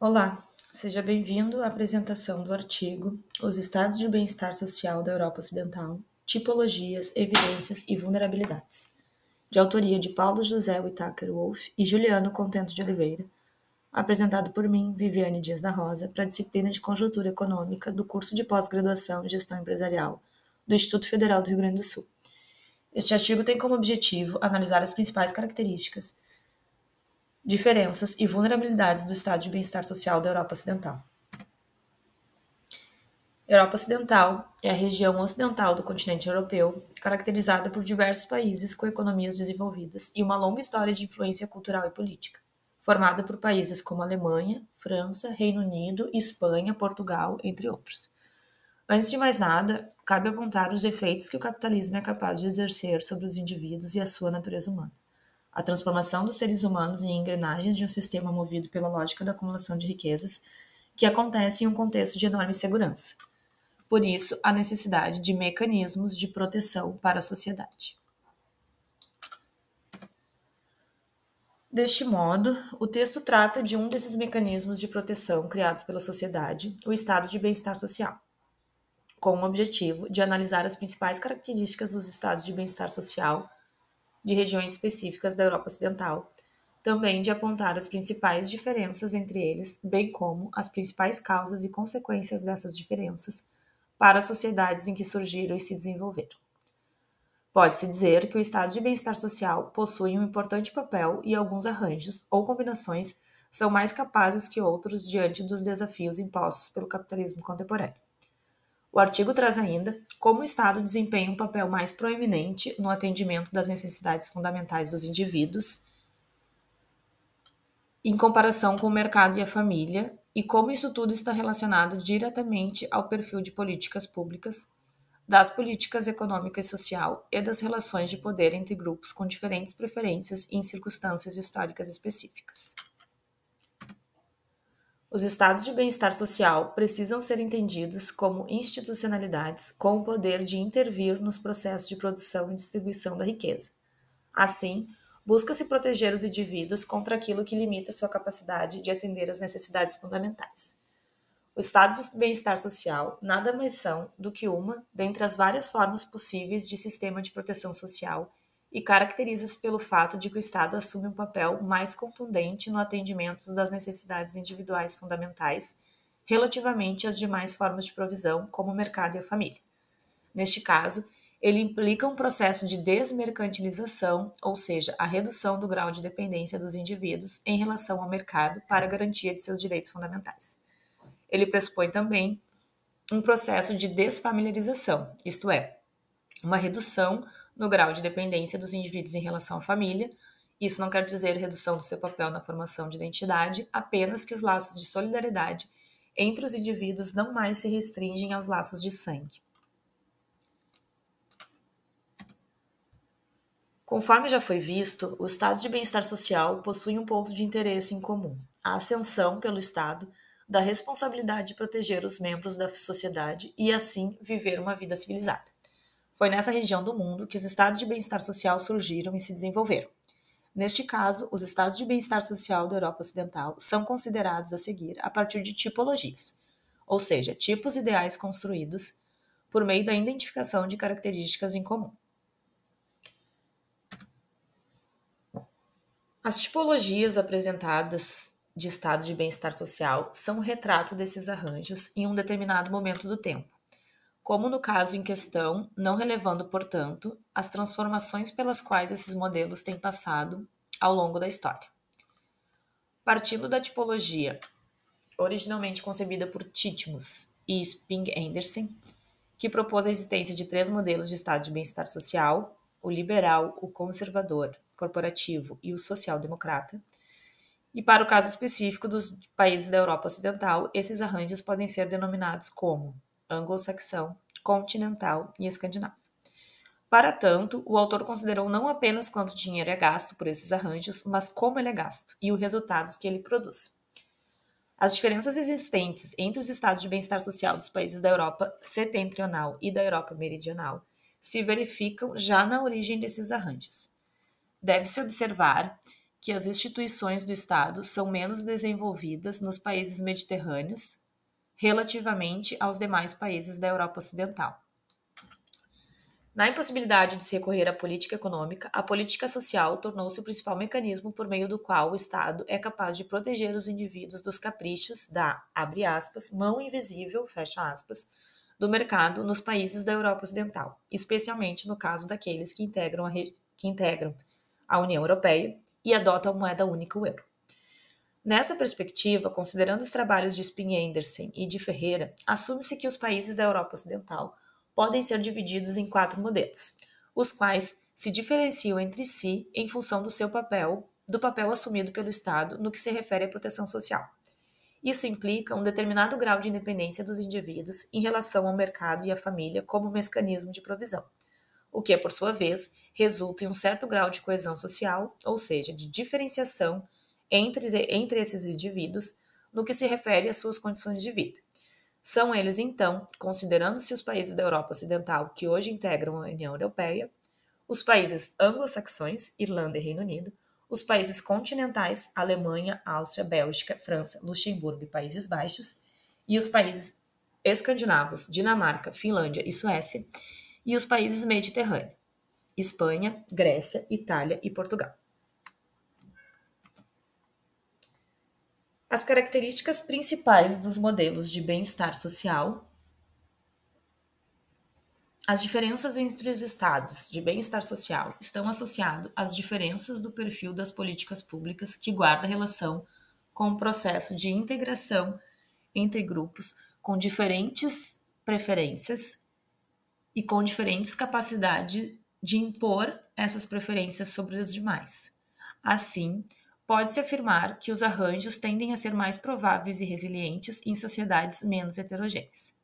Olá, seja bem-vindo à apresentação do artigo Os Estados de Bem-Estar Social da Europa Ocidental, Tipologias, Evidências e Vulnerabilidades, de autoria de Paulo José Whittaker Wolff e Juliano Contento de Oliveira, apresentado por mim, Viviane Dias da Rosa, para a disciplina de Conjuntura Econômica do curso de pós-graduação em Gestão Empresarial do Instituto Federal do Rio Grande do Sul. Este artigo tem como objetivo analisar as principais características, diferenças e vulnerabilidades do estado de bem-estar social da Europa Ocidental. Europa Ocidental é a região ocidental do continente europeu, caracterizada por diversos países com economias desenvolvidas e uma longa história de influência cultural e política, formada por países como Alemanha, França, Reino Unido, Espanha, Portugal, entre outros. Antes de mais nada, cabe apontar os efeitos que o capitalismo é capaz de exercer sobre os indivíduos e a sua natureza humana. A transformação dos seres humanos em engrenagens de um sistema movido pela lógica da acumulação de riquezas, que acontece em um contexto de enorme segurança. Por isso, a necessidade de mecanismos de proteção para a sociedade. Deste modo, o texto trata de um desses mecanismos de proteção criados pela sociedade, o estado de bem-estar social, com o objetivo de analisar as principais características dos estados de bem-estar social de regiões específicas da Europa Ocidental, também de apontar as principais diferenças entre eles, bem como as principais causas e consequências dessas diferenças para as sociedades em que surgiram e se desenvolveram. Pode-se dizer que o estado de bem-estar social possui um importante papel e alguns arranjos ou combinações são mais capazes que outros diante dos desafios impostos pelo capitalismo contemporâneo. O artigo traz ainda como o Estado desempenha um papel mais proeminente no atendimento das necessidades fundamentais dos indivíduos, em comparação com o mercado e a família, e como isso tudo está relacionado diretamente ao perfil de políticas públicas, das políticas econômica e social e das relações de poder entre grupos com diferentes preferências em circunstâncias históricas específicas. Os estados de bem-estar social precisam ser entendidos como institucionalidades com o poder de intervir nos processos de produção e distribuição da riqueza. Assim, busca-se proteger os indivíduos contra aquilo que limita sua capacidade de atender às necessidades fundamentais. Os estados de bem-estar social nada mais são do que uma dentre as várias formas possíveis de sistema de proteção social e caracteriza-se pelo fato de que o Estado assume um papel mais contundente no atendimento das necessidades individuais fundamentais relativamente às demais formas de provisão, como o mercado e a família. Neste caso, ele implica um processo de desmercantilização, ou seja, a redução do grau de dependência dos indivíduos em relação ao mercado para a garantia de seus direitos fundamentais. Ele pressupõe também um processo de desfamiliarização, isto é, uma redução no grau de dependência dos indivíduos em relação à família. Isso não quer dizer redução do seu papel na formação de identidade, apenas que os laços de solidariedade entre os indivíduos não mais se restringem aos laços de sangue. Conforme já foi visto, o estado de bem-estar social possui um ponto de interesse em comum: a ascensão pelo Estado da responsabilidade de proteger os membros da sociedade e, assim, viver uma vida civilizada. Foi nessa região do mundo que os estados de bem-estar social surgiram e se desenvolveram. Neste caso, os estados de bem-estar social da Europa Ocidental são considerados a seguir a partir de tipologias, ou seja, tipos ideais construídos por meio da identificação de características em comum. As tipologias apresentadas de estado de bem-estar social são um retrato desses arranjos em um determinado momento do tempo, como no caso em questão, não relevando, portanto, as transformações pelas quais esses modelos têm passado ao longo da história. Partindo da tipologia, originalmente concebida por Titmuss e Spink-Andersen, que propôs a existência de 3 modelos de estado de bem-estar social: o liberal, o conservador, corporativo e o social-democrata. E para o caso específico dos países da Europa Ocidental, esses arranjos podem ser denominados como anglo-saxão, continental e escandinavo. Para tanto, o autor considerou não apenas quanto dinheiro é gasto por esses arranjos, mas como ele é gasto e os resultados que ele produz. As diferenças existentes entre os estados de bem-estar social dos países da Europa setentrional e da Europa meridional se verificam já na origem desses arranjos. Deve-se observar que as instituições do Estado são menos desenvolvidas nos países mediterrâneos relativamente aos demais países da Europa Ocidental. Na impossibilidade de se recorrer à política econômica, a política social tornou-se o principal mecanismo por meio do qual o Estado é capaz de proteger os indivíduos dos caprichos da, abre aspas, mão invisível, fecha aspas, do mercado nos países da Europa Ocidental, especialmente no caso daqueles que integram a União Europeia e adotam a moeda única, o euro. Nessa perspectiva, considerando os trabalhos de Spin-Andersen e de Ferreira, assume-se que os países da Europa Ocidental podem ser divididos em 4 modelos, os quais se diferenciam entre si em função do papel assumido pelo Estado no que se refere à proteção social. Isso implica um determinado grau de independência dos indivíduos em relação ao mercado e à família como mecanismo de provisão, o que, por sua vez, resulta em um certo grau de coesão social, ou seja, de diferenciação entre esses indivíduos no que se refere às suas condições de vida. São eles, então, considerando-se os países da Europa Ocidental que hoje integram a União Europeia, os países anglo-saxões, Irlanda e Reino Unido, os países continentais, Alemanha, Áustria, Bélgica, França, Luxemburgo e Países Baixos, e os países escandinavos, Dinamarca, Finlândia e Suécia, e os países mediterrâneos, Espanha, Grécia, Itália e Portugal. As características principais dos modelos de bem-estar social. As diferenças entre os estados de bem-estar social estão associadas às diferenças do perfil das políticas públicas que guarda relação com o processo de integração entre grupos com diferentes preferências e com diferentes capacidades de impor essas preferências sobre os demais. Assim, pode-se afirmar que os arranjos tendem a ser mais prováveis e resilientes em sociedades menos heterogêneas.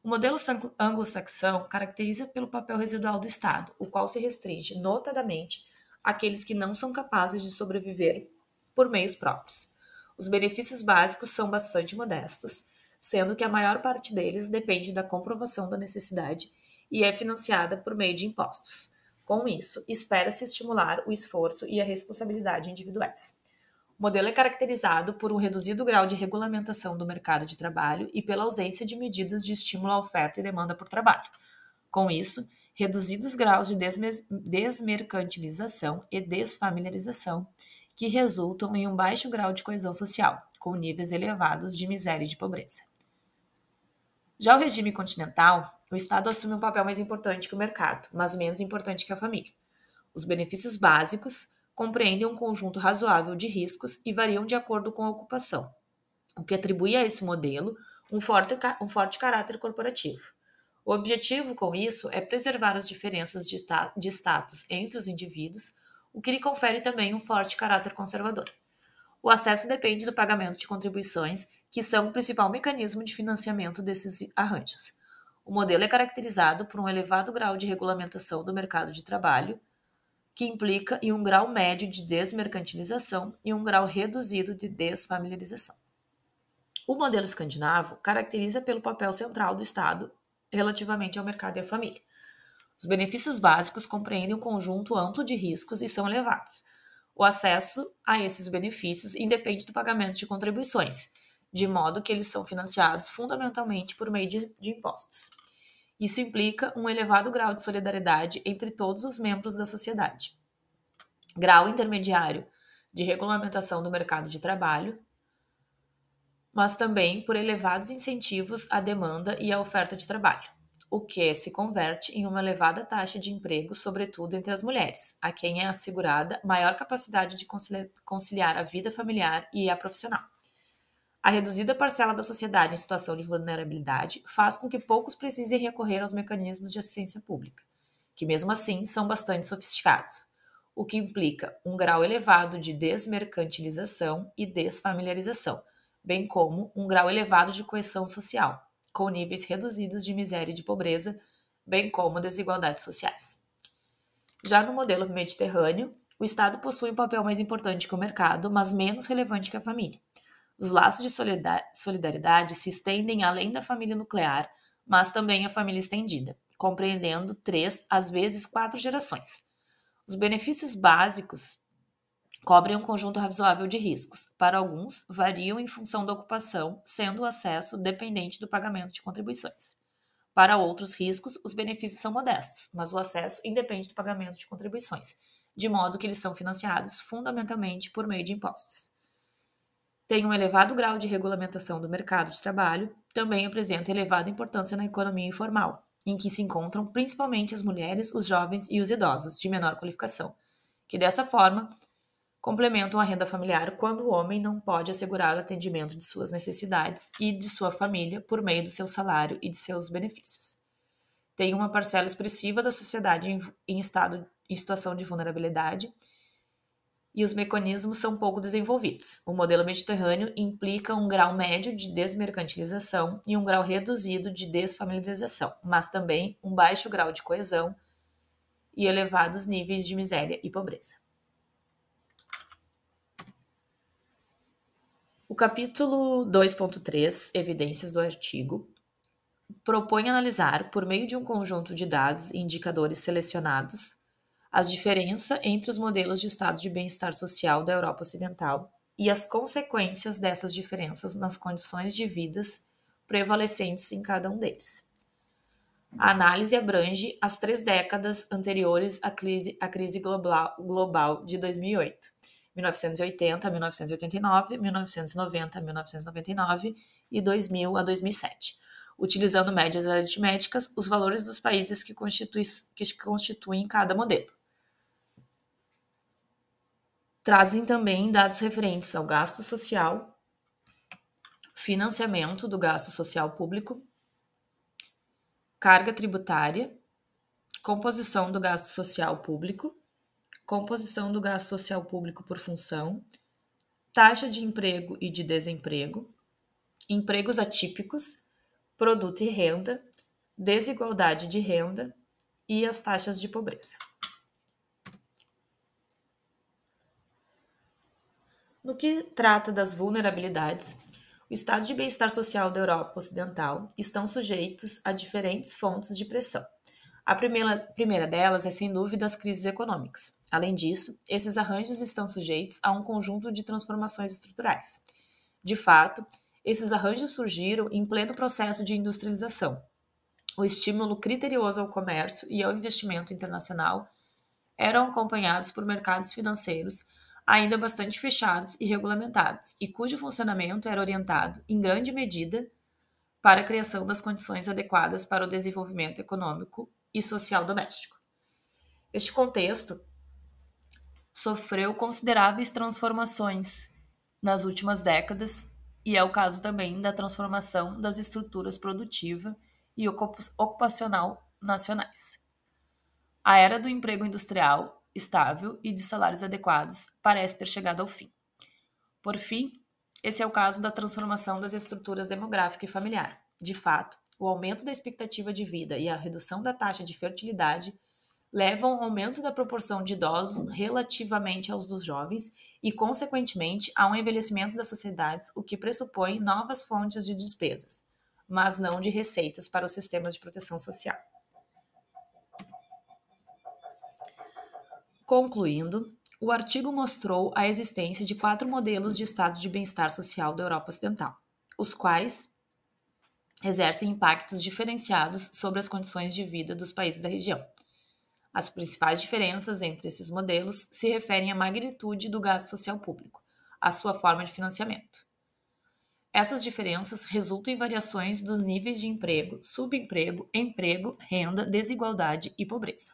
O modelo anglo-saxão caracteriza pelo papel residual do Estado, o qual se restringe, notadamente, àqueles que não são capazes de sobreviver por meios próprios. Os benefícios básicos são bastante modestos, sendo que a maior parte deles depende da comprovação da necessidade e é financiada por meio de impostos. Com isso, espera-se estimular o esforço e a responsabilidade individuais. O modelo é caracterizado por um reduzido grau de regulamentação do mercado de trabalho e pela ausência de medidas de estímulo à oferta e demanda por trabalho. Com isso, reduzidos graus de desmercantilização e desfamiliarização, que resultam em um baixo grau de coesão social, com níveis elevados de miséria e de pobreza. Já o regime continental, o Estado assume um papel mais importante que o mercado, mas menos importante que a família. Os benefícios básicos compreendem um conjunto razoável de riscos e variam de acordo com a ocupação, o que atribui a esse modelo um forte caráter corporativo. O objetivo com isso é preservar as diferenças de status entre os indivíduos, o que lhe confere também um forte caráter conservador. O acesso depende do pagamento de contribuições, que são o principal mecanismo de financiamento desses arranjos. O modelo é caracterizado por um elevado grau de regulamentação do mercado de trabalho, que implica em um grau médio de desmercantilização e um grau reduzido de desfamiliarização. O modelo escandinavo caracteriza pelo papel central do Estado relativamente ao mercado e à família. Os benefícios básicos compreendem um conjunto amplo de riscos e são elevados. O acesso a esses benefícios independe do pagamento de contribuições, de modo que eles são financiados fundamentalmente por meio de impostos. Isso implica um elevado grau de solidariedade entre todos os membros da sociedade. Grau intermediário de regulamentação do mercado de trabalho, mas também por elevados incentivos à demanda e à oferta de trabalho, o que se converte em uma elevada taxa de emprego, sobretudo entre as mulheres, a quem é assegurada maior capacidade de conciliar a vida familiar e a profissional. A reduzida parcela da sociedade em situação de vulnerabilidade faz com que poucos precisem recorrer aos mecanismos de assistência pública, que mesmo assim são bastante sofisticados, o que implica um grau elevado de desmercantilização e desfamiliarização, bem como um grau elevado de coesão social, com níveis reduzidos de miséria e de pobreza, bem como desigualdades sociais. Já no modelo mediterrâneo, o Estado possui um papel mais importante que o mercado, mas menos relevante que a família. Os laços de solidariedade se estendem além da família nuclear, mas também a família estendida, compreendendo 3, às vezes 4 gerações. Os benefícios básicos cobrem um conjunto razoável de riscos. Para alguns, variam em função da ocupação, sendo o acesso dependente do pagamento de contribuições. Para outros riscos, os benefícios são modestos, mas o acesso independe do pagamento de contribuições, de modo que eles são financiados fundamentalmente por meio de impostos. Tem um elevado grau de regulamentação do mercado de trabalho, também apresenta elevada importância na economia informal, em que se encontram principalmente as mulheres, os jovens e os idosos de menor qualificação, que dessa forma complementam a renda familiar quando o homem não pode assegurar o atendimento de suas necessidades e de sua família por meio do seu salário e de seus benefícios. Tem uma parcela expressiva da sociedade em situação de vulnerabilidade e os mecanismos são pouco desenvolvidos. O modelo mediterrâneo implica um grau médio de desmercantilização e um grau reduzido de desfamiliarização, mas também um baixo grau de coesão e elevados níveis de miséria e pobreza. O capítulo 2.3, Evidências do artigo, propõe analisar, por meio de um conjunto de dados e indicadores selecionados, as diferenças entre os modelos de estado de bem-estar social da Europa Ocidental e as consequências dessas diferenças nas condições de vidas prevalecentes em cada um deles. A análise abrange as 3 décadas anteriores à crise global de 2008. 1980 a 1989, 1990 a 1999 e 2000 a 2007, utilizando médias aritméticas os valores dos países que constituem cada modelo. Trazem também dados referentes ao gasto social, financiamento do gasto social público, carga tributária, composição do gasto social público, composição do gasto social público por função, taxa de emprego e de desemprego, empregos atípicos, produto e renda, desigualdade de renda e as taxas de pobreza. No que trata das vulnerabilidades, o estado de bem-estar social da Europa Ocidental estão sujeitos a diferentes fontes de pressão. A primeira delas é, sem dúvida, as crises econômicas. Além disso, esses arranjos estão sujeitos a um conjunto de transformações estruturais. De fato, esses arranjos surgiram em pleno processo de industrialização. O estímulo criterioso ao comércio e ao investimento internacional eram acompanhados por mercados financeiros ainda bastante fechados e regulamentados, e cujo funcionamento era orientado, em grande medida, para a criação das condições adequadas para o desenvolvimento econômico e social doméstico. Este contexto sofreu consideráveis transformações nas últimas décadas e é o caso também da transformação das estruturas produtiva e ocupacional nacionais. A era do emprego industrial estável e de salários adequados parece ter chegado ao fim. Por fim, esse é o caso da transformação das estruturas demográfica e familiar. De fato, o aumento da expectativa de vida e a redução da taxa de fertilidade levam ao aumento da proporção de idosos relativamente aos dos jovens e, consequentemente, a um envelhecimento das sociedades, o que pressupõe novas fontes de despesas, mas não de receitas para os sistemas de proteção social. Concluindo, o artigo mostrou a existência de 4 modelos de estado de bem-estar social da Europa Ocidental, os quais exercem impactos diferenciados sobre as condições de vida dos países da região. As principais diferenças entre esses modelos se referem à magnitude do gasto social público, à sua forma de financiamento. Essas diferenças resultam em variações dos níveis de emprego, subemprego, emprego, renda, desigualdade e pobreza.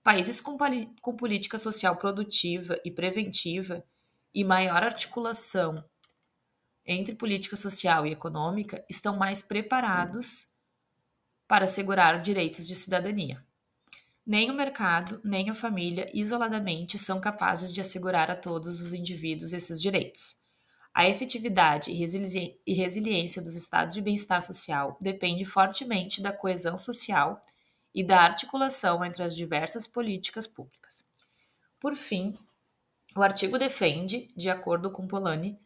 Países com política social produtiva e preventiva e maior articulação entre política social e econômica estão mais preparados para assegurar direitos de cidadania. Nem o mercado, nem a família, isoladamente, são capazes de assegurar a todos os indivíduos esses direitos. A efetividade e resiliência dos estados de bem-estar social depende fortemente da coesão social e da articulação entre as diversas políticas públicas. Por fim, o artigo defende, de acordo com Polanyi,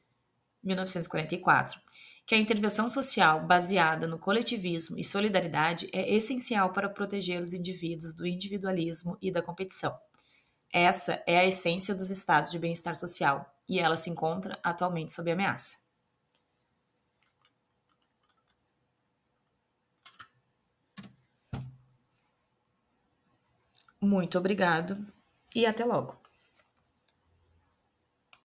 1944, que a intervenção social baseada no coletivismo e solidariedade é essencial para proteger os indivíduos do individualismo e da competição. Essa é a essência dos estados de bem-estar social, e ela se encontra atualmente sob ameaça. Muito obrigado e até logo!